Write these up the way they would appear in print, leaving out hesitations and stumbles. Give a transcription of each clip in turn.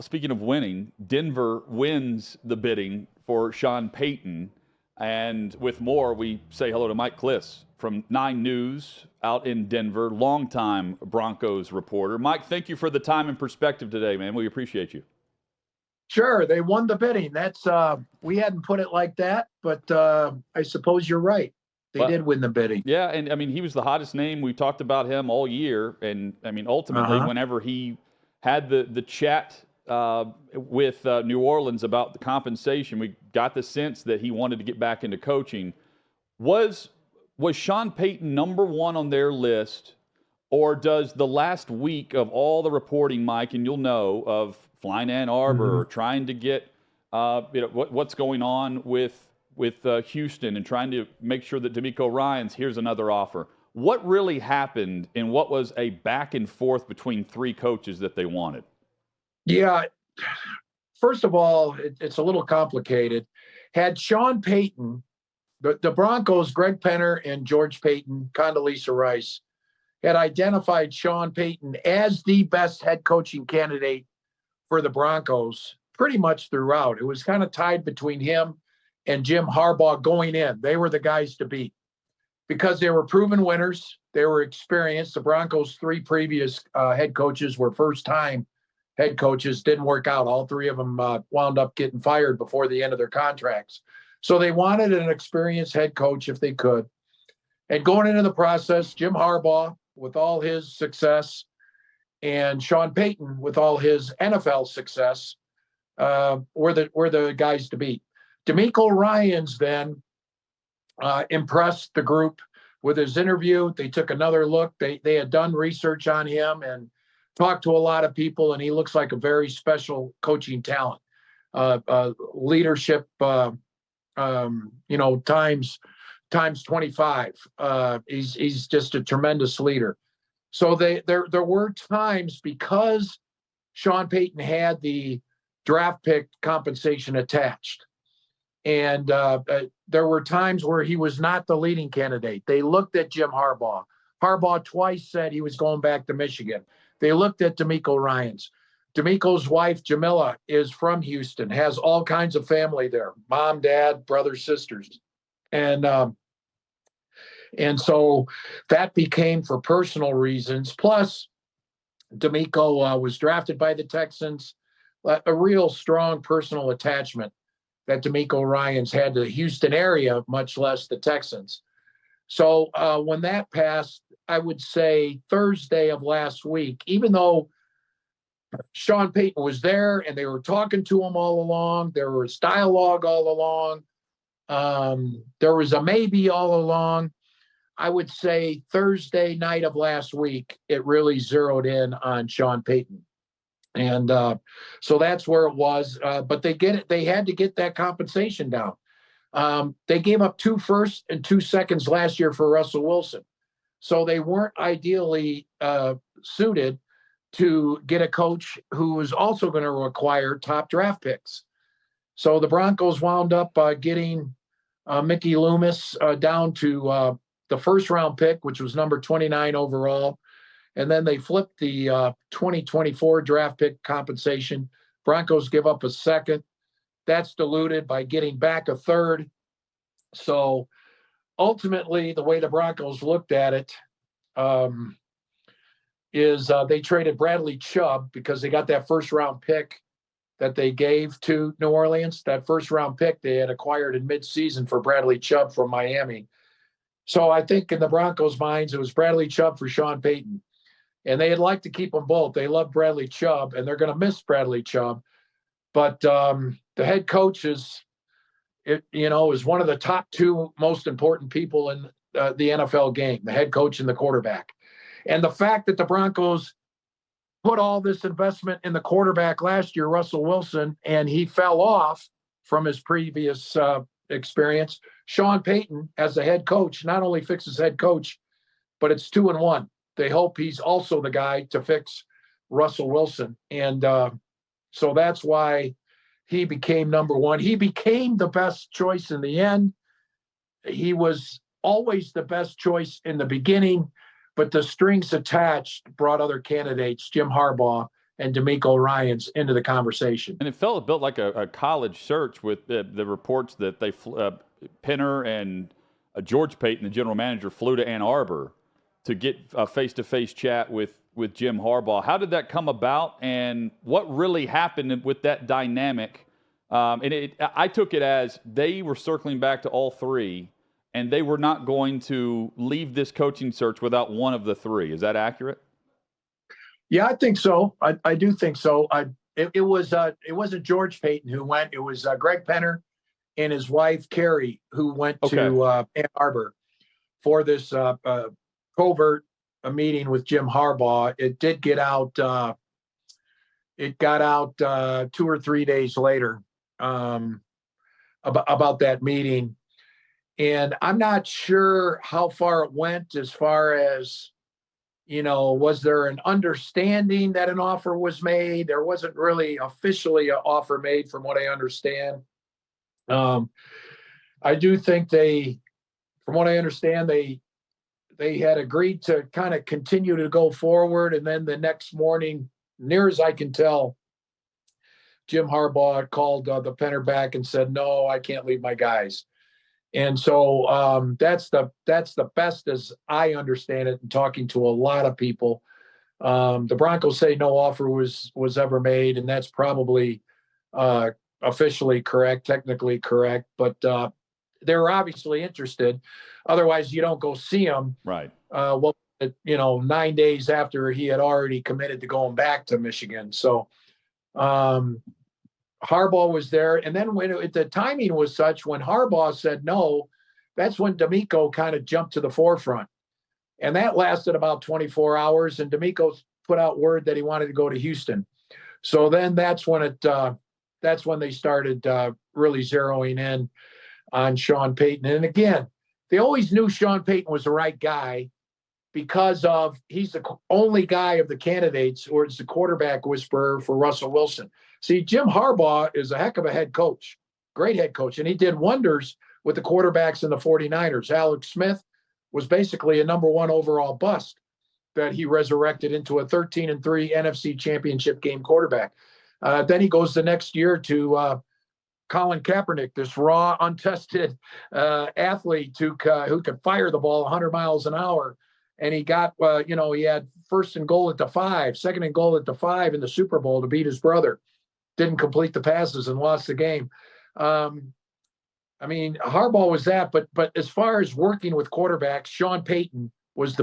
Well, speaking of winning, Denver wins the bidding for Sean Payton. And with more, we say hello to Mike Klis from 9 News out in Denver, longtime Broncos reporter. Mike, thank you for the time and perspective today, man. We appreciate you. Sure, they won the bidding. That's we hadn't put it like that, but I suppose you're right. They did win the bidding. Yeah, and I mean, he was the hottest name. We talked about him all year, and I mean, ultimately, whenever he had the chat with New Orleans about the compensation, we got the sense that he wanted to get back into coaching. Was Sean Payton number one on their list, or does the last week of all the reporting, Mike, and you'll know, of flying Ann Arbor, or trying to get what's going on with Houston and trying to make sure that DeMeco Ryans here's another offer. What really happened in what was a back and forth between 3 coaches that they wanted? Yeah, first of all, it's a little complicated. Had Sean Payton, the Broncos, Greg Penner and George Payton, Condoleezza Rice, had identified Sean Payton as the best head coaching candidate for the Broncos pretty much throughout. It was kind of tied between him and Jim Harbaugh going in. They were the guys to beat because they were proven winners. They were experienced. The Broncos' 3 previous head coaches were first-time head coaches. Didn't work out. All 3 of them wound up getting fired before the end of their contracts. So they wanted an experienced head coach if they could. And going into the process, Jim Harbaugh, with all his success, and Sean Payton, with all his NFL success, were the guys to beat. DeMeco Ryans then impressed the group with his interview. They took another look. They had done research on him and talked to a lot of people, and he looks like a very special coaching talent. Leadership, times 25. He's just a tremendous leader. So there were times, because Sean Payton had the draft pick compensation attached, and there were times where he was not the leading candidate. They looked at Jim Harbaugh. Harbaugh twice said he was going back to Michigan. They looked at DeMeco Ryans. DeMeco's wife, Jamila, is from Houston, has all kinds of family there, mom, dad, brothers, sisters. And so that became for personal reasons. Plus, DeMeco was drafted by the Texans, a real strong personal attachment that DeMeco Ryans had to the Houston area, much less the Texans. So when that passed, I would say Thursday of last week, even though Sean Payton was there and they were talking to him all along, there was dialogue all along, there was a maybe all along, I would say Thursday night of last week, it really zeroed in on Sean Payton. And so that's where it was. But they had to get that compensation down. They gave up 2 firsts and 2 seconds last year for Russell Wilson. So they weren't ideally suited to get a coach who was also going to require top draft picks. So the Broncos wound up getting Mickey Loomis down to the first-round pick, which was number 29 overall. And then they flipped the 2024 draft pick compensation. Broncos give up a second. That's diluted by getting back a third. So ultimately, the way the Broncos looked at it is they traded Bradley Chubb because they got that first-round pick that they gave to New Orleans. That first-round pick they had acquired in midseason for Bradley Chubb from Miami. So I think in the Broncos' minds, it was Bradley Chubb for Sean Payton. And they'd like to keep them both. They love Bradley Chubb, and they're going to miss Bradley Chubb. But the head coach is one of the top 2 most important people in the NFL game, the head coach and the quarterback. And the fact that the Broncos put all this investment in the quarterback last year, Russell Wilson, and he fell off from his previous experience. Sean Payton, as the head coach, not only fixes head coach, but it's 2-1. They hope he's also the guy to fix Russell Wilson. And so that's why he became number 1. He became the best choice in the end. He was always the best choice in the beginning, but the strings attached brought other candidates, Jim Harbaugh and D'Amico Ryans into the conversation. And it felt built like a college search with the reports that they Penner and George Payton, the general manager, flew to Ann Arbor to get a face-to-face chat with Jim Harbaugh. How did that come about, and what really happened with that dynamic? I took it as they were circling back to all three, and they were not going to leave this coaching search without one of the three. Is that accurate? Yeah, I think so. I do think so. It wasn't George Payton who went. It was Greg Penner and his wife Carrie who went to Ann Arbor for this covert meeting with Jim Harbaugh. It did get out. It got out 2 or 3 days later about that meeting, and I'm not sure how far it went as far as, was there an understanding that an offer was made? There wasn't really officially an offer made from what I understand. I do think from what I understand, they had agreed to kind of continue to go forward. And then the next morning, near as I can tell, Jim Harbaugh called the Penner back and said, no, I can't leave my guys. And so that's the best as I understand it, and talking to a lot of people. The Broncos say no offer was ever made, and that's probably officially correct, technically correct, but they're obviously interested. Otherwise, you don't go see him. Right. 9 days after he had already committed to going back to Michigan. So Harbaugh was there. And then when the timing was such, when Harbaugh said no, that's when D'Amico kind of jumped to the forefront. And that lasted about 24 hours. And D'Amico put out word that he wanted to go to Houston. So then that's when they started really zeroing in on Sean Payton. And again, they always knew Sean Payton was the right guy because he's the only guy of the candidates, or it's the quarterback whisperer for Russell Wilson. See, Jim Harbaugh is a heck of a head coach, great head coach, and he did wonders with the quarterbacks in the 49ers. Alex Smith was basically a number one overall bust that he resurrected into a 13-3 NFC Championship game quarterback. Then he goes the next year to Colin Kaepernick, this raw, untested athlete who could fire the ball 100 miles an hour. And he got, he had first and goal at the 5, second and goal at the 5 in the Super Bowl to beat his brother. Didn't complete the passes and lost the game. Harbaugh was that, but as far as working with quarterbacks, Sean Payton was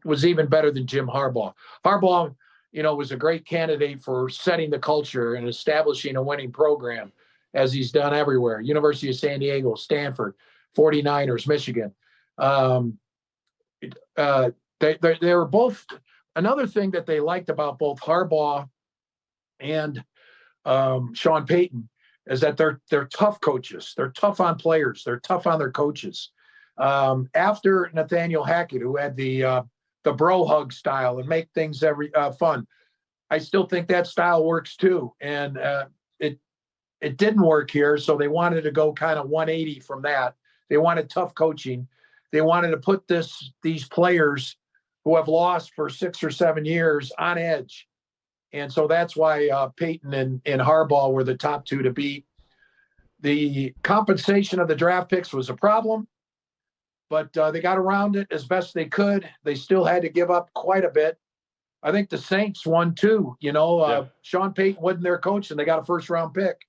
was even better than Jim Harbaugh. Harbaugh, was a great candidate for setting the culture and establishing a winning program, as he's done everywhere. University of San Diego, Stanford, 49ers, Michigan. They were both, another thing that they liked about both Harbaugh and Sean Payton is that they're tough coaches. They're tough on players. They're tough on their coaches. After Nathaniel Hackett, who had the bro hug style and make things fun, I still think that style works too. And it didn't work here, so they wanted to go kind of 180 from that. They wanted tough coaching. They wanted to put these players who have lost for 6 or 7 years on edge. And so that's why Payton and Harbaugh were the top two to beat. The compensation of the draft picks was a problem, but they got around it as best they could. They still had to give up quite a bit. I think the Saints won too. Sean Payton wasn't their coach, and they got a first-round pick.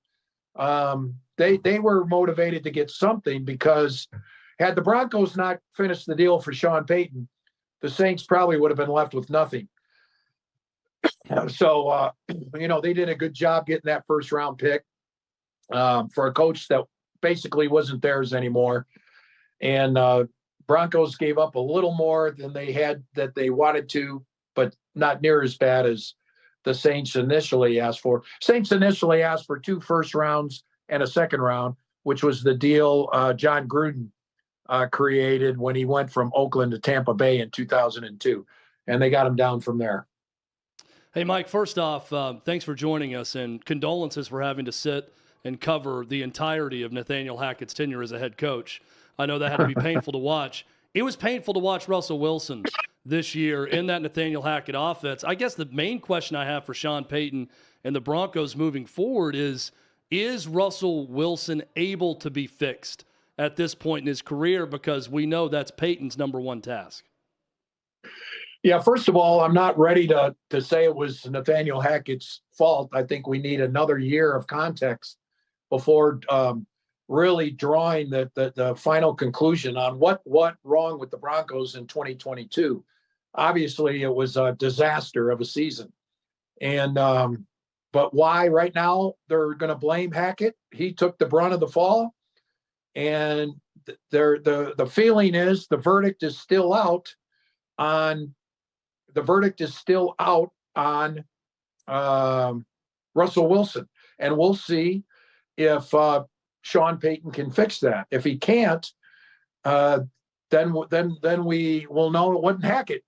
They were motivated to get something, because had the Broncos not finished the deal for Sean Payton, the Saints probably would have been left with nothing. So, they did a good job getting that first-round pick for a coach that basically wasn't theirs anymore. And Broncos gave up a little more than that they wanted to, but not near as bad as the Saints initially asked for. Saints initially asked for 2 first rounds and a second round, which was the deal John Gruden created when he went from Oakland to Tampa Bay in 2002. And they got him down from there. Hey, Mike, first off, thanks for joining us, and condolences for having to sit and cover the entirety of Nathaniel Hackett's tenure as a head coach. I know that had to be painful to watch. It was painful to watch Russell Wilson this year in that Nathaniel Hackett offense. I guess the main question I have for Sean Payton and the Broncos moving forward is Russell Wilson able to be fixed at this point in his career? Because we know that's Payton's number one task. Yeah, first of all, I'm not ready to say it was Nathaniel Hackett's fault. I think we need another year of context before really drawing the final conclusion on what wrong with the Broncos in 2022. Obviously, it was a disaster of a season. And but why right now they're going to blame Hackett? He took the brunt of the fall. And the feeling is the verdict is still out on Russell Wilson. And we'll see if Sean Payton can fix that. If he can't, then we will know it wasn't Hackett.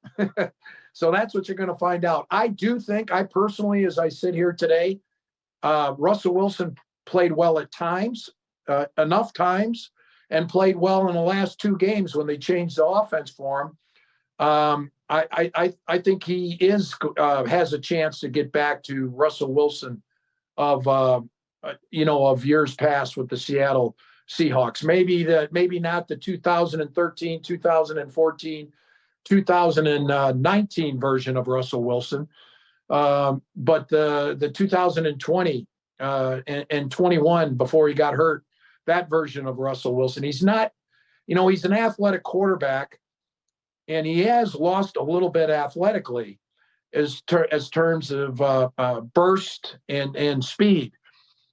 So that's what you're going to find out. I personally, as I sit here today, Russell Wilson played well at times, enough times, and played well in the last two games when they changed the offense for him. I think he has a chance to get back to Russell Wilson of years past with the Seattle Seahawks. Maybe not the 2013, 2014, 2019 version of Russell Wilson, but the 2020 and 21 before he got hurt, that version of Russell Wilson. He's not, he's an athletic quarterback, and he has lost a little bit athletically as terms of burst and speed.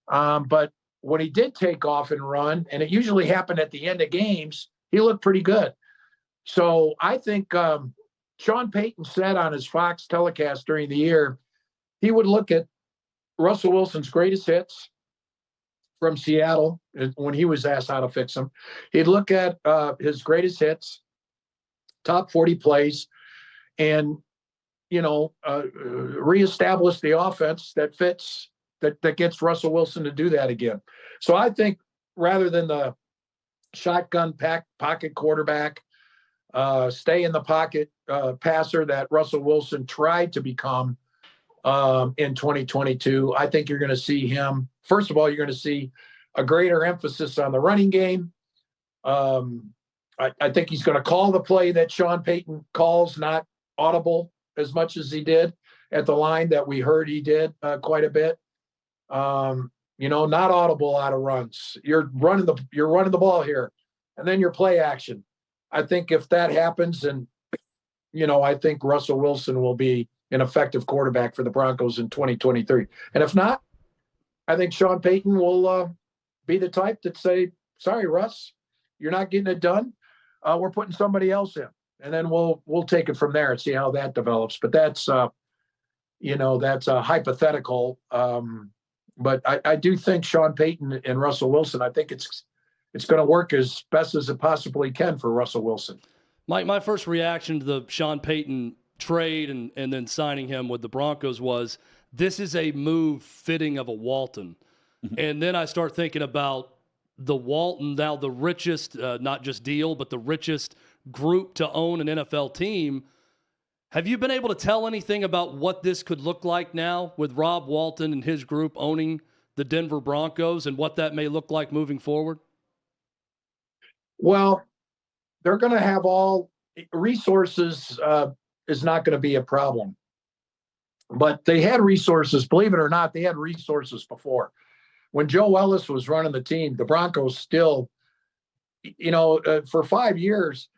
But when he did take off and run, and it usually happened at the end of games, he looked pretty good. So I think Sean Payton said on his Fox telecast during the year, he would look at Russell Wilson's greatest hits from Seattle when he was asked how to fix them. He'd look at his greatest hits, top 40 plays, and reestablish the offense that fits, that gets Russell Wilson to do that again. So I think rather than the shotgun pocket quarterback, stay in the pocket passer that Russell Wilson tried to become in 2022, I think you're going to see him. First of all, you're going to see a greater emphasis on the running game. I think he's going to call the play that Sean Payton calls, not audible as much as he did at the line that we heard he did quite a bit. Not audible out of runs. You're running the ball here, and then your play action. I think if that happens, and I think Russell Wilson will be an effective quarterback for the Broncos in 2023. And if not, I think Sean Payton will be the type that say, "Sorry, Russ, you're not getting it done. We're putting somebody else in," and then we'll take it from there and see how that develops. But that's that's a hypothetical. But I do think Sean Payton and Russell Wilson, I think it's going to work as best as it possibly can for Russell Wilson. My first reaction to the Sean Payton trade and then signing him with the Broncos was, this is a move fitting of a Walton. Mm-hmm. And then I start thinking about the Walton, now the richest, not just deal, but the richest group to own an NFL team. Have you been able to tell anything about what this could look like now with Rob Walton and his group owning the Denver Broncos and what that may look like moving forward? Well, they're going to have all resources is not going to be a problem. But they had resources, believe it or not, they had resources before. When Joe Ellis was running the team, the Broncos still, for 5 years,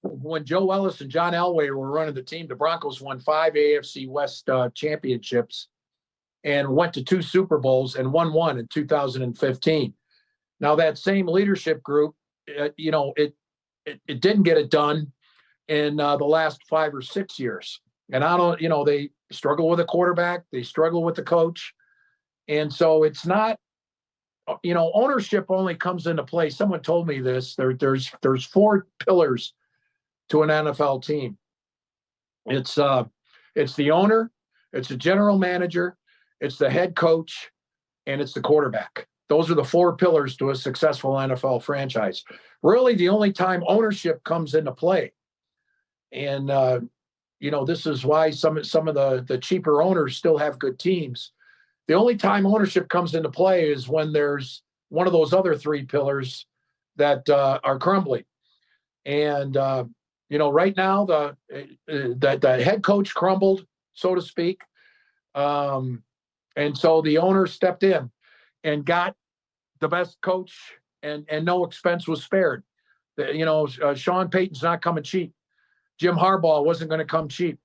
when Joe Ellis and John Elway were running the team, the Broncos won 5 AFC West championships and went to 2 Super Bowls and won one in 2015. Now that same leadership group, it didn't get it done in the last 5 or 6 years. And they struggle with a quarterback, they struggle with the coach. And so it's not, ownership only comes into play. Someone told me this, there's 4 pillars to an NFL team. It's the owner, it's the general manager, it's the head coach, and it's the quarterback. Those are the 4 pillars to a successful NFL franchise. Really, the only time ownership comes into play This is why some of the cheaper owners still have good teams. The only time ownership comes into play is when there's one of those other three pillars that are crumbling. And right now the head coach crumbled, so to speak, and so the owner stepped in and got the best coach, and no expense was spared. Sean Payton's not coming cheap. Jim Harbaugh wasn't going to come cheap.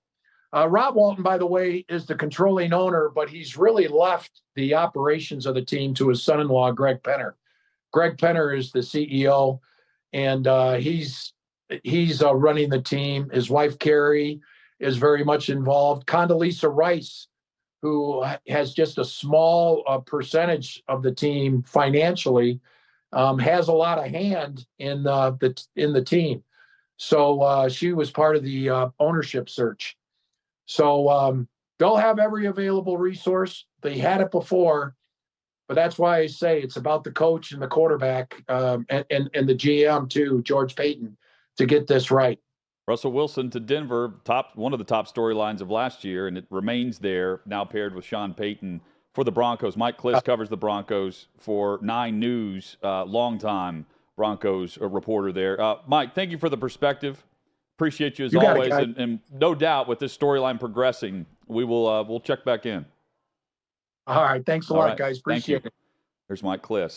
Rob Walton, by the way, is the controlling owner, but he's really left the operations of the team to his son-in-law, Greg Penner. Greg Penner is the CEO, and he's running the team. His wife, Carrie, is very much involved. Condoleezza Rice, who has just a small percentage of the team financially, has a lot of hand in the team. So she was part of the ownership search. So they'll have every available resource. They had it before, but that's why I say it's about the coach and the quarterback and the GM too, George Payton, to get this right. Russell Wilson to Denver, one of the top storylines of last year, and it remains there now paired with Sean Payton for the Broncos. Mike Klis covers the Broncos for 9 News, longtime Broncos reporter there. Mike, thank you for the perspective. Appreciate you as always, and no doubt with this storyline progressing, we'll check back in. All right, thanks a lot, guys. Appreciate it. There's Mike Klis.